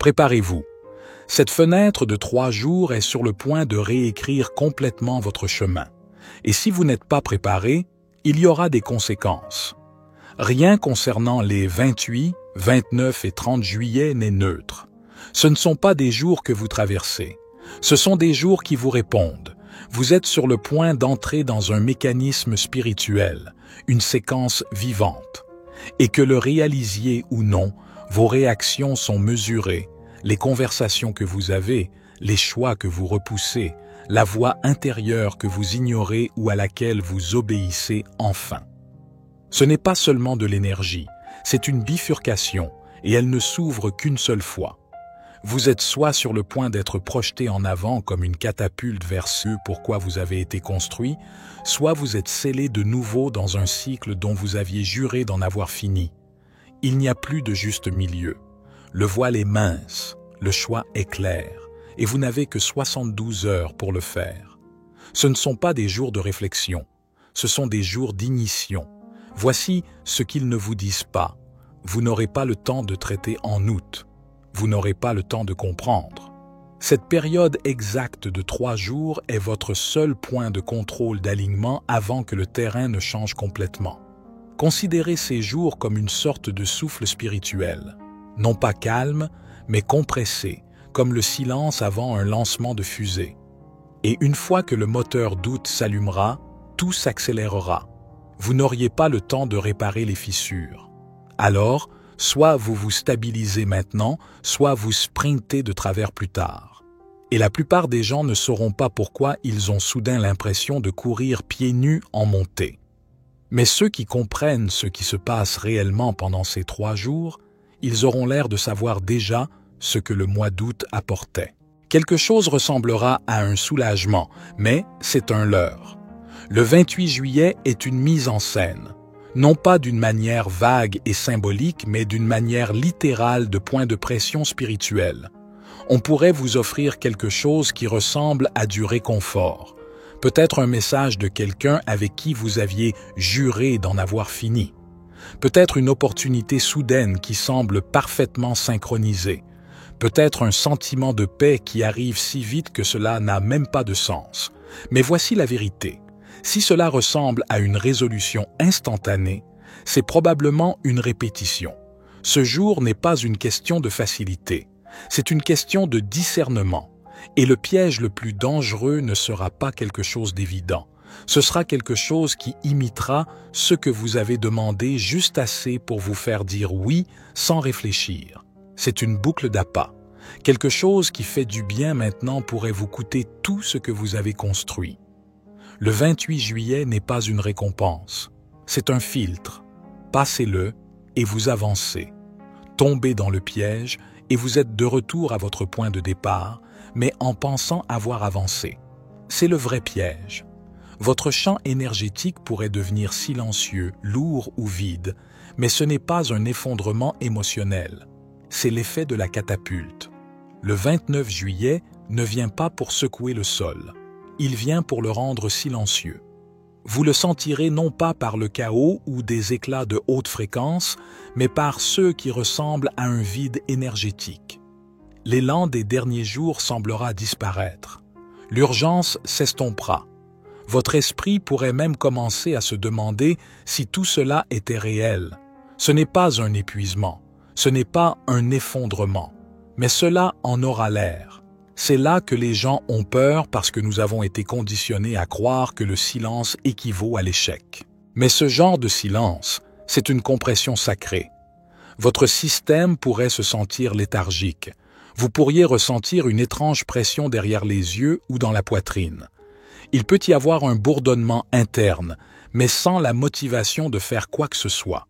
Préparez-vous. Cette fenêtre de 3 jours est sur le point de réécrire complètement votre chemin. Et si vous n'êtes pas préparé, il y aura des conséquences. Rien concernant les 28, 29 et 30 juillet n'est neutre. Ce ne sont pas des jours que vous traversez. Ce sont des jours qui vous répondent. Vous êtes sur le point d'entrer dans un mécanisme spirituel, une séquence vivante. Et que le réalisiez ou non, vos réactions sont mesurées, les conversations que vous avez, les choix que vous repoussez, la voix intérieure que vous ignorez ou à laquelle vous obéissez enfin. Ce n'est pas seulement de l'énergie, c'est une bifurcation et elle ne s'ouvre qu'une seule fois. Vous êtes soit sur le point d'être projeté en avant comme une catapulte vers ce pourquoi vous avez été construit, soit vous êtes scellé de nouveau dans un cycle dont vous aviez juré d'en avoir fini. Il n'y a plus de juste milieu. Le voile est mince, le choix est clair, et vous n'avez que 72 heures pour le faire. Ce ne sont pas des jours de réflexion, ce sont des jours d'initiation. Voici ce qu'ils ne vous disent pas. Vous n'aurez pas le temps de traiter en août. Vous n'aurez pas le temps de comprendre. Cette période exacte de 3 jours est votre seul point de contrôle d'alignement avant que le terrain ne change complètement. Considérez ces jours comme une sorte de souffle spirituel. Non pas calme, mais compressé, comme le silence avant un lancement de fusée. Et une fois que le moteur d'août s'allumera, tout s'accélérera. Vous n'auriez pas le temps de réparer les fissures. Alors, soit vous vous stabilisez maintenant, soit vous sprintez de travers plus tard. Et la plupart des gens ne sauront pas pourquoi ils ont soudain l'impression de courir pieds nus en montée. Mais ceux qui comprennent ce qui se passe réellement pendant ces 3 jours, ils auront l'air de savoir déjà ce que le mois d'août apportait. Quelque chose ressemblera à un soulagement, mais c'est un leurre. Le 28 juillet est une mise en scène, non pas d'une manière vague et symbolique, mais d'une manière littérale de point de pression spirituel. On pourrait vous offrir quelque chose qui ressemble à du réconfort, peut-être un message de quelqu'un avec qui vous aviez juré d'en avoir fini, peut-être une opportunité soudaine qui semble parfaitement synchronisée, peut-être un sentiment de paix qui arrive si vite que cela n'a même pas de sens. Mais voici la vérité. Si cela ressemble à une résolution instantanée, c'est probablement une répétition. Ce jour n'est pas une question de facilité, c'est une question de discernement. Et le piège le plus dangereux ne sera pas quelque chose d'évident. Ce sera quelque chose qui imitera ce que vous avez demandé juste assez pour vous faire dire oui sans réfléchir. C'est une boucle d'appât. Quelque chose qui fait du bien maintenant pourrait vous coûter tout ce que vous avez construit. Le 28 juillet n'est pas une récompense, c'est un filtre. Passez-le et vous avancez. Tombez dans le piège et vous êtes de retour à votre point de départ, mais en pensant avoir avancé. C'est le vrai piège. Votre champ énergétique pourrait devenir silencieux, lourd ou vide, mais ce n'est pas un effondrement émotionnel. C'est l'effet de la catapulte. Le 29 juillet ne vient pas pour secouer le sol. Il vient pour le rendre silencieux. Vous le sentirez non pas par le chaos ou des éclats de haute fréquence, mais par ceux qui ressemblent à un vide énergétique. L'élan des derniers jours semblera disparaître. L'urgence s'estompera. Votre esprit pourrait même commencer à se demander si tout cela était réel. Ce n'est pas un épuisement, ce n'est pas un effondrement, mais cela en aura l'air. C'est là que les gens ont peur parce que nous avons été conditionnés à croire que le silence équivaut à l'échec. Mais ce genre de silence, c'est une compression sacrée. Votre système pourrait se sentir léthargique. Vous pourriez ressentir une étrange pression derrière les yeux ou dans la poitrine. Il peut y avoir un bourdonnement interne, mais sans la motivation de faire quoi que ce soit.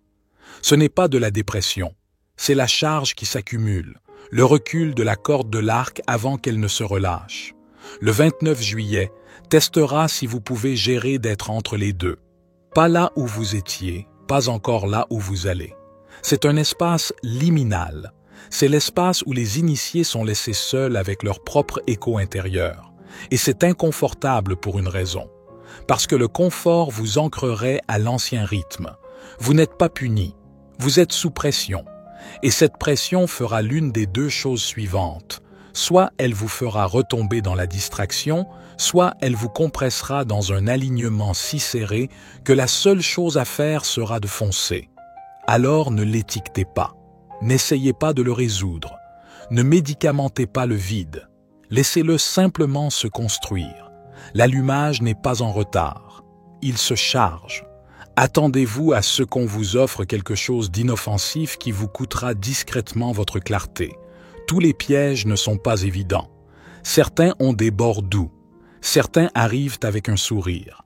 Ce n'est pas de la dépression, c'est la charge qui s'accumule, le recul de la corde de l'arc avant qu'elle ne se relâche. Le 29 juillet testera si vous pouvez gérer d'être entre les deux. Pas là où vous étiez, pas encore là où vous allez. C'est un espace liminal. C'est l'espace où les initiés sont laissés seuls avec leur propre écho intérieur. Et c'est inconfortable pour une raison. Parce que le confort vous ancrerait à l'ancien rythme. Vous n'êtes pas puni. Vous êtes sous pression. Et cette pression fera l'une des deux choses suivantes. Soit elle vous fera retomber dans la distraction, soit elle vous compressera dans un alignement si serré que la seule chose à faire sera de foncer. Alors ne l'étiquetez pas. N'essayez pas de le résoudre. Ne médicamentez pas le vide. Laissez-le simplement se construire. L'allumage n'est pas en retard. Il se charge. Attendez-vous à ce qu'on vous offre quelque chose d'inoffensif qui vous coûtera discrètement votre clarté. Tous les pièges ne sont pas évidents. Certains ont des bords doux. Certains arrivent avec un sourire.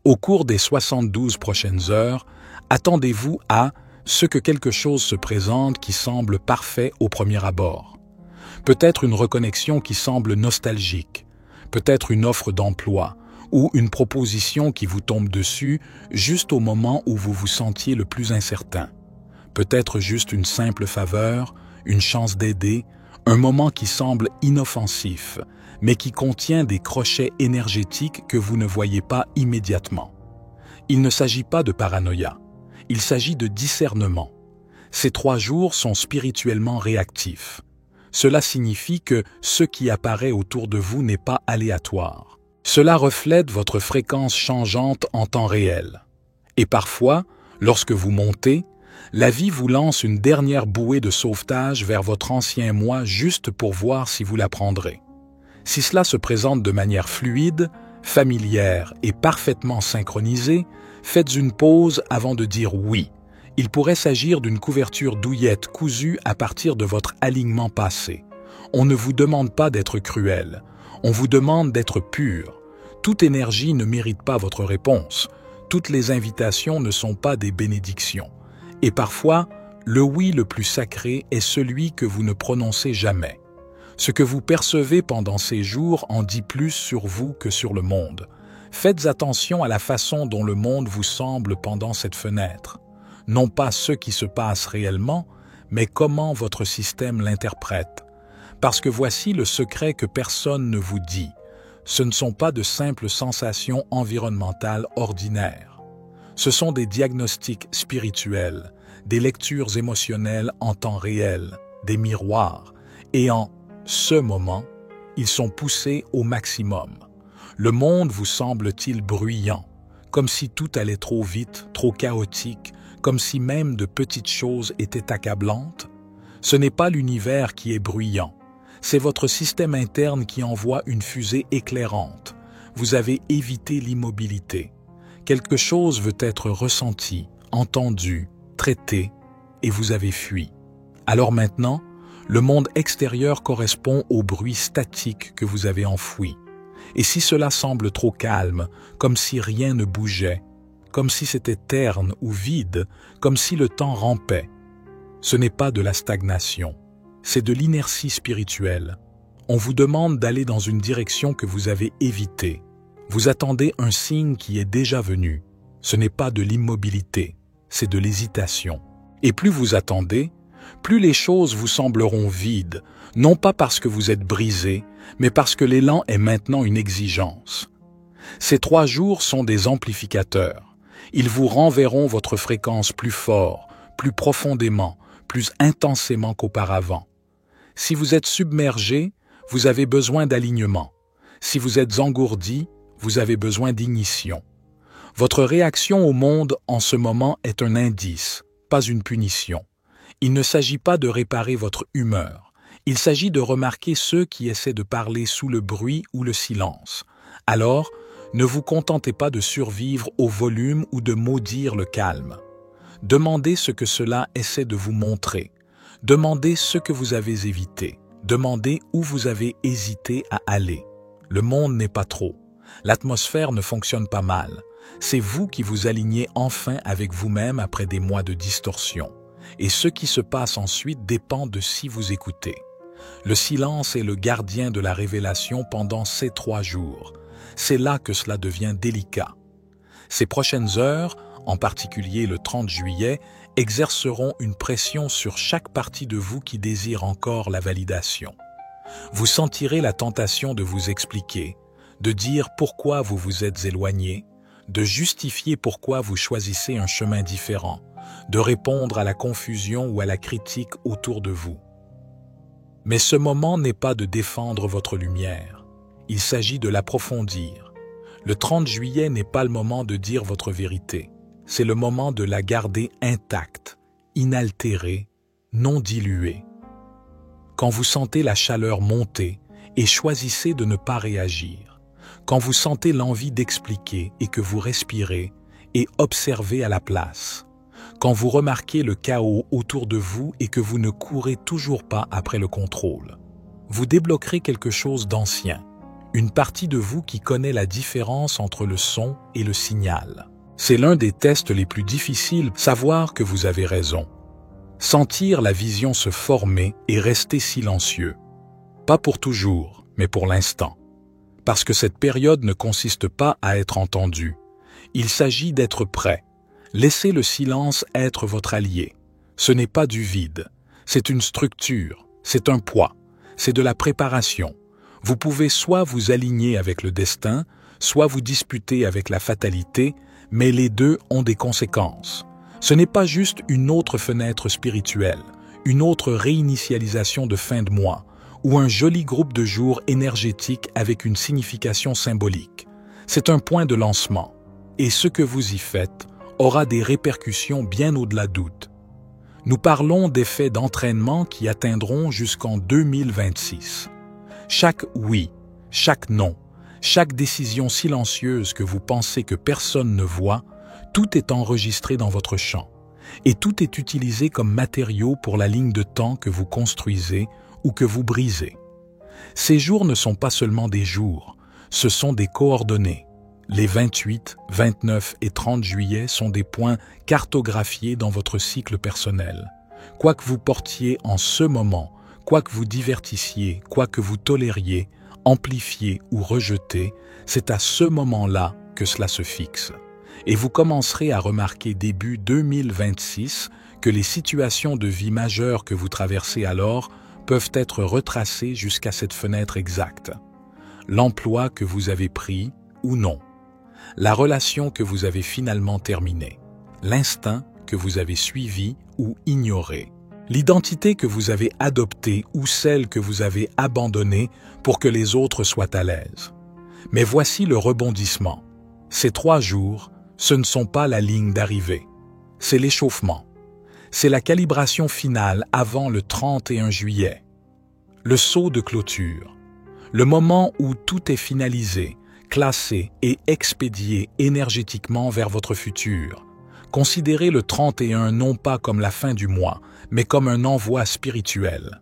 Au cours des 72 prochaines heures, attendez-vous à ce que quelque chose se présente qui semble parfait au premier abord. Peut-être une reconnexion qui semble nostalgique. Peut-être une offre d'emploi ou une proposition qui vous tombe dessus juste au moment où vous vous sentiez le plus incertain. Peut-être juste une simple faveur, une chance d'aider, un moment qui semble inoffensif, mais qui contient des crochets énergétiques que vous ne voyez pas immédiatement. Il ne s'agit pas de paranoïa, il s'agit de discernement. Ces 3 jours sont spirituellement réactifs. Cela signifie que ce qui apparaît autour de vous n'est pas aléatoire. Cela reflète votre fréquence changeante en temps réel. Et parfois, lorsque vous montez, la vie vous lance une dernière bouée de sauvetage vers votre ancien moi juste pour voir si vous la prendrez. Si cela se présente de manière fluide, familière et parfaitement synchronisée, faites une pause avant de dire oui. Il pourrait s'agir d'une couverture douillette cousue à partir de votre alignement passé. On ne vous demande pas d'être cruel. On vous demande d'être pur. Toute énergie ne mérite pas votre réponse. Toutes les invitations ne sont pas des bénédictions. Et parfois, le oui le plus sacré est celui que vous ne prononcez jamais. Ce que vous percevez pendant ces jours en dit plus sur vous que sur le monde. Faites attention à la façon dont le monde vous semble pendant cette fenêtre. Non pas ce qui se passe réellement, mais comment votre système l'interprète. Parce que voici le secret que personne ne vous dit. Ce ne sont pas de simples sensations environnementales ordinaires. Ce sont des diagnostics spirituels, des lectures émotionnelles en temps réel, des miroirs. Et en ce moment, ils sont poussés au maximum. Le monde vous semble-t-il bruyant, comme si tout allait trop vite, trop chaotique, comme si même de petites choses étaient accablantes? Ce n'est pas l'univers qui est bruyant. C'est votre système interne qui envoie une fusée éclairante. Vous avez évité l'immobilité. Quelque chose veut être ressenti, entendu, traité, et vous avez fui. Alors maintenant, le monde extérieur correspond au bruit statique que vous avez enfoui. Et si cela semble trop calme, comme si rien ne bougeait, comme si c'était terne ou vide, comme si le temps rampait, ce n'est pas de la stagnation. C'est de l'inertie spirituelle. On vous demande d'aller dans une direction que vous avez évitée. Vous attendez un signe qui est déjà venu. Ce n'est pas de l'immobilité, c'est de l'hésitation. Et plus vous attendez, plus les choses vous sembleront vides, non pas parce que vous êtes brisé, mais parce que l'élan est maintenant une exigence. Ces 3 jours sont des amplificateurs. Ils vous renverront votre fréquence plus fort, plus profondément, plus intensément qu'auparavant. Si vous êtes submergé, vous avez besoin d'alignement. Si vous êtes engourdi, vous avez besoin d'ignition. Votre réaction au monde en ce moment est un indice, pas une punition. Il ne s'agit pas de réparer votre humeur. Il s'agit de remarquer ceux qui essaient de parler sous le bruit ou le silence. Alors, ne vous contentez pas de survivre au volume ou de maudire le calme. Demandez ce que cela essaie de vous montrer. Demandez ce que vous avez évité. Demandez où vous avez hésité à aller. Le monde n'est pas trop. L'atmosphère ne fonctionne pas mal. C'est vous qui vous alignez enfin avec vous-même après des mois de distorsion. Et ce qui se passe ensuite dépend de si vous écoutez. Le silence est le gardien de la révélation pendant ces 3 jours. C'est là que cela devient délicat. Ces prochaines heures, en particulier le 30 juillet, exerceront une pression sur chaque partie de vous qui désire encore la validation. Vous sentirez la tentation de vous expliquer, de dire pourquoi vous vous êtes éloigné, de justifier pourquoi vous choisissez un chemin différent, de répondre à la confusion ou à la critique autour de vous. Mais ce moment n'est pas de défendre votre lumière, il s'agit de l'approfondir. Le 30 juillet n'est pas le moment de dire votre vérité, c'est le moment de la garder intacte, inaltérée, non diluée. Quand vous sentez la chaleur monter et choisissez de ne pas réagir, quand vous sentez l'envie d'expliquer et que vous respirez et observez à la place, quand vous remarquez le chaos autour de vous et que vous ne courez toujours pas après le contrôle, vous débloquerez quelque chose d'ancien, une partie de vous qui connaît la différence entre le son et le signal. C'est l'un des tests les plus difficiles, savoir que vous avez raison. Sentir la vision se former et rester silencieux. Pas pour toujours, mais pour l'instant. Parce que cette période ne consiste pas à être entendu. Il s'agit d'être prêt. Laissez le silence être votre allié. Ce n'est pas du vide. C'est une structure, c'est un poids, c'est de la préparation. Vous pouvez soit vous aligner avec le destin, soit vous disputer avec la fatalité, mais les deux ont des conséquences. Ce n'est pas juste une autre fenêtre spirituelle, une autre réinitialisation de fin de mois, ou un joli groupe de jours énergétiques avec une signification symbolique. C'est un point de lancement, et ce que vous y faites aura des répercussions bien au-delà d'août. Nous parlons d'effets d'entraînement qui atteindront jusqu'en 2026. Chaque oui, chaque non, chaque décision silencieuse que vous pensez que personne ne voit, tout est enregistré dans votre champ, et tout est utilisé comme matériau pour la ligne de temps que vous construisez ou que vous brisez. Ces jours ne sont pas seulement des jours, ce sont des coordonnées. Les 28, 29 et 30 juillet sont des points cartographiés dans votre cycle personnel. Quoi que vous portiez en ce moment, quoi que vous divertissiez, quoi que vous tolériez, amplifiez ou rejetez, c'est à ce moment-là que cela se fixe. Et vous commencerez à remarquer début 2026 que les situations de vie majeures que vous traversez alors peuvent être retracées jusqu'à cette fenêtre exacte. L'emploi que vous avez pris ou non. La relation que vous avez finalement terminée, l'instinct que vous avez suivi ou ignoré, l'identité que vous avez adoptée ou celle que vous avez abandonnée pour que les autres soient à l'aise. Mais voici le rebondissement. Ces 3 jours, ce ne sont pas la ligne d'arrivée, c'est l'échauffement. C'est la calibration finale avant le 31 juillet. Le saut de clôture, le moment où tout est finalisé, classé et expédié énergétiquement vers votre futur. Considérez le 31 non pas comme la fin du mois, mais comme un envoi spirituel.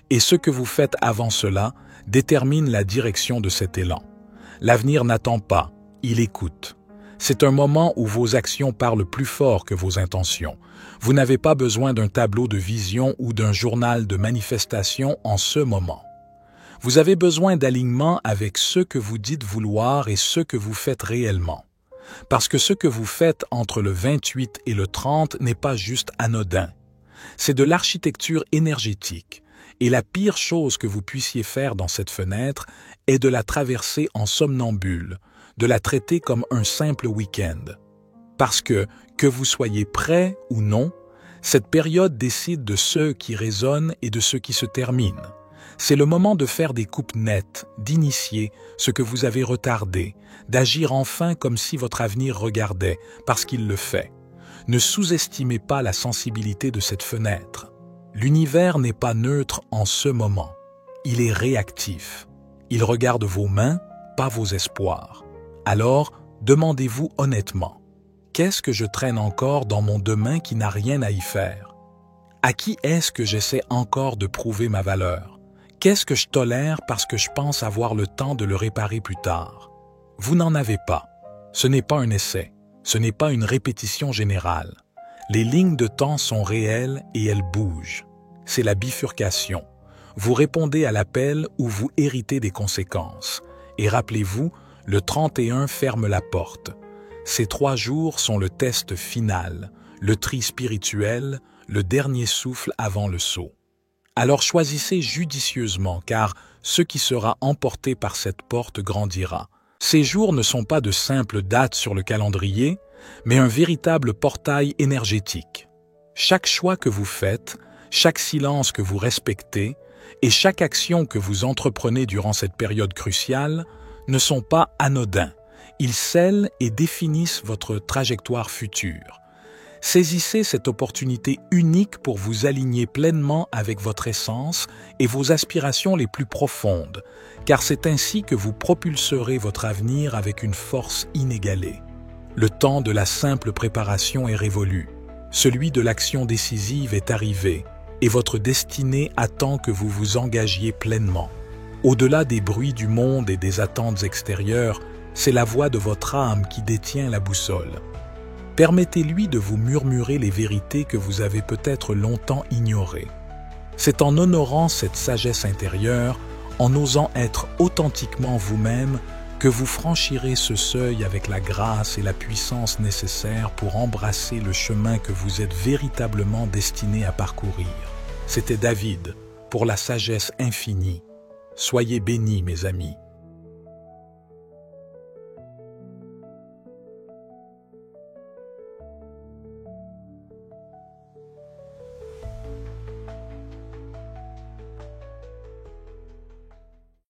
Et ce que vous faites avant cela détermine la direction de cet élan. L'avenir n'attend pas, il écoute. C'est un moment où vos actions parlent plus fort que vos intentions. Vous n'avez pas besoin d'un tableau de vision ou d'un journal de manifestation en ce moment. Vous avez besoin d'alignement avec ce que vous dites vouloir et ce que vous faites réellement. Parce que ce que vous faites entre le 28 et le 30 n'est pas juste anodin. C'est de l'architecture énergétique. Et la pire chose que vous puissiez faire dans cette fenêtre est de la traverser en somnambule, de la traiter comme un simple week-end. Parce que vous soyez prêt ou non, cette période décide de ceux qui résonnent et de ceux qui se terminent. C'est le moment de faire des coupes nettes, d'initier ce que vous avez retardé, d'agir enfin comme si votre avenir regardait, parce qu'il le fait. Ne sous-estimez pas la sensibilité de cette fenêtre. L'univers n'est pas neutre en ce moment. Il est réactif. Il regarde vos mains, pas vos espoirs. Alors, demandez-vous honnêtement, qu'est-ce que je traîne encore dans mon demain qui n'a rien à y faire? À qui est-ce que j'essaie encore de prouver ma valeur? Qu'est-ce que je tolère parce que je pense avoir le temps de le réparer plus tard? Vous n'en avez pas. Ce n'est pas un essai. Ce n'est pas une répétition générale. Les lignes de temps sont réelles et elles bougent. C'est la bifurcation. Vous répondez à l'appel ou vous héritez des conséquences. Et rappelez-vous, le 31 ferme la porte. Ces 3 jours sont le test final, le tri spirituel, le dernier souffle avant le saut. Alors choisissez judicieusement, car ce qui sera emporté par cette porte grandira. Ces jours ne sont pas de simples dates sur le calendrier, mais un véritable portail énergétique. Chaque choix que vous faites, chaque silence que vous respectez et chaque action que vous entreprenez durant cette période cruciale ne sont pas anodins. Ils scellent et définissent votre trajectoire future. Saisissez cette opportunité unique pour vous aligner pleinement avec votre essence et vos aspirations les plus profondes, car c'est ainsi que vous propulserez votre avenir avec une force inégalée. Le temps de la simple préparation est révolu. Celui de l'action décisive est arrivé, et votre destinée attend que vous vous engagiez pleinement. Au-delà des bruits du monde et des attentes extérieures, c'est la voix de votre âme qui détient la boussole. Permettez-lui de vous murmurer les vérités que vous avez peut-être longtemps ignorées. C'est en honorant cette sagesse intérieure, en osant être authentiquement vous-même, que vous franchirez ce seuil avec la grâce et la puissance nécessaires pour embrasser le chemin que vous êtes véritablement destiné à parcourir. C'était David, pour la sagesse infinie. Soyez bénis, mes amis.